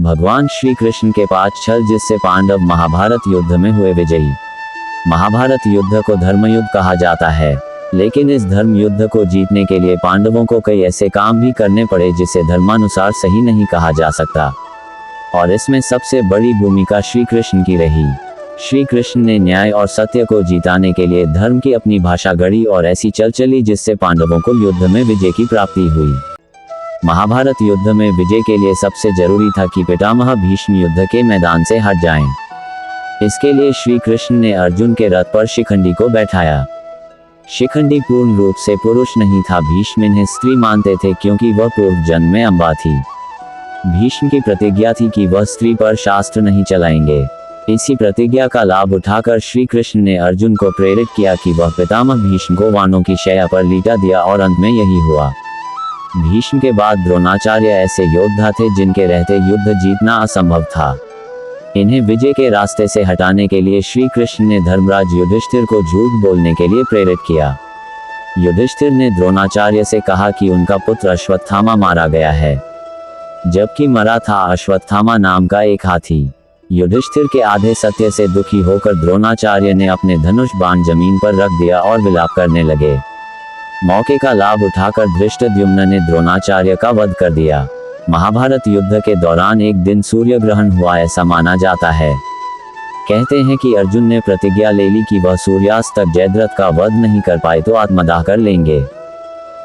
भगवान श्री कृष्ण के पास छल जिससे पांडव महाभारत युद्ध में हुए विजयी। महाभारत युद्ध को धर्मयुद्ध कहा जाता है, लेकिन इस धर्म युद्ध को जीतने के लिए पांडवों को कई ऐसे काम भी करने पड़े जिसे धर्मानुसार सही नहीं कहा जा सकता, और इसमें सबसे बड़ी भूमिका श्री कृष्ण की रही। श्री कृष्ण ने न्याय और सत्य को जिताने के लिए धर्म की अपनी भाषा गढ़ी और ऐसी चल चली जिससे पांडवों को युद्ध में विजय की प्राप्ति हुई। महाभारत युद्ध में विजय के लिए सबसे जरूरी था कि पितामह भीष्म युद्ध के मैदान से हट जाएं। इसके लिए श्री कृष्ण ने अर्जुन के रथ पर शिखंडी को बैठाया। शिखंडी पूर्ण रूप से पुरुष नहीं था, भीष्म इन्हें स्त्री मानते थे क्योंकि वह पूर्व जन्म में अम्बा थी। भीष्म की प्रतिज्ञा थी कि वह स्त्री पर शास्त्र नहीं चलाएंगे। इसी प्रतिज्ञा का लाभ उठाकर श्री कृष्ण ने अर्जुन को प्रेरित किया कि वह पितामह भीष्म को वानों की शैया पर लिटा दिया, और अंत में यही हुआ। भीष्म के बाद द्रोणाचार्य ऐसे योद्धा थे जिनके रहते युद्ध जीतना असंभव था। इन्हें विजय के रास्ते से हटाने के लिए श्री कृष्ण ने धर्मराज युधिष्ठिर को झूठ बोलने के लिए प्रेरित किया। युधिष्ठिर ने द्रोणाचार्य से कहा कि उनका पुत्र अश्वत्थामा मारा गया है, जबकि मरा था अश्वत्थामा नाम का एक हाथी। युधिष्ठिर के आधे सत्य से दुखी होकर द्रोणाचार्य ने अपने धनुष बाण जमीन पर रख दिया और विलाप करने लगे। मौके का लाभ उठाकर धृष्टद्युम्न ने द्रोणाचार्य का वध कर दिया। महाभारत युद्ध के दौरान एक दिन सूर्य ग्रहण हुआ, ऐसा माना जाता है। कहते हैं कि अर्जुन ने प्रतिज्ञा ले ली कि वह सूर्यास्त तक जयद्रथ का वध नहीं कर पाए तो आत्मदाह कर लेंगे।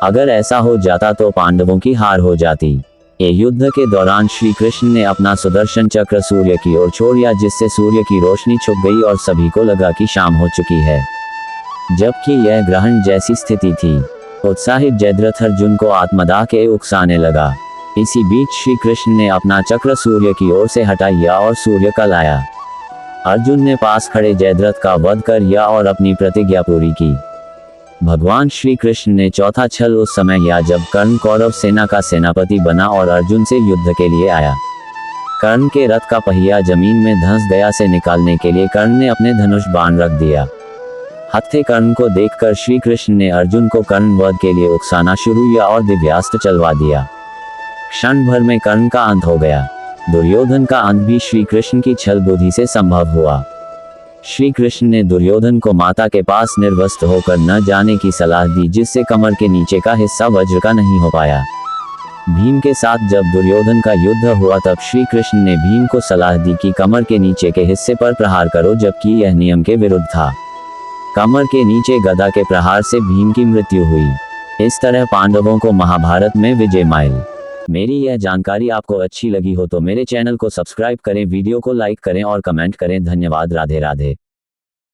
अगर ऐसा हो जाता तो पांडवों की हार हो जाती। ये युद्ध के दौरान श्री कृष्ण ने अपना सुदर्शन चक्र सूर्य की ओर छोड़ा, जिससे सूर्य की रोशनी छुप गई और सभी को लगा कि शाम हो चुकी है, जबकि यह ग्रहण जैसी स्थिति थी। उत्साहित जयद्रथ अर्जुन को आत्मदाह के उकसाने लगा। इसी बीच श्री कृष्ण ने अपना चक्र सूर्य की ओर से हटाया और सूर्य का लाया। अर्जुन ने पास खड़े जयद्रथ का वध कर दिया और अपनी प्रतिज्ञा पूरी की। भगवान श्री कृष्ण ने चौथा छल उस समय किया जब कर्ण कौरव सेना का सेनापति बना और अर्जुन से युद्ध के लिए आया। कर्ण के रथ का पहिया जमीन में धंस गया, से निकालने के लिए कर्ण ने अपने धनुष बाण रख दिया। हत्थे कर्ण को देखकर श्री कृष्ण ने अर्जुन को कर्ण वध के लिए उकसाना शुरू किया और दिव्यास्त्र चलवा दिया। क्षण भर में कर्ण का अंत हो गया। दुर्योधन का अंत भी श्री कृष्ण की छल बुद्धि से संभव हुआ। श्री कृष्ण ने दुर्योधन को माता के पास निर्वस्त्र होकर न जाने की सलाह दी, जिससे कमर के नीचे का हिस्सा वज्र का नहीं हो पाया। भीम के साथ जब दुर्योधन का युद्ध हुआ तब श्री कृष्ण ने भीम को सलाह दी कि कमर के नीचे के हिस्से पर प्रहार करो, जबकि यह नियम के विरुद्ध था। कमर के नीचे गदा के प्रहार से भीम की मृत्यु हुई। इस तरह पांडवों को महाभारत में विजय मिली। मेरी यह जानकारी आपको अच्छी लगी हो तो मेरे चैनल को सब्सक्राइब करें, वीडियो को लाइक करें और कमेंट करें। धन्यवाद। राधे राधे।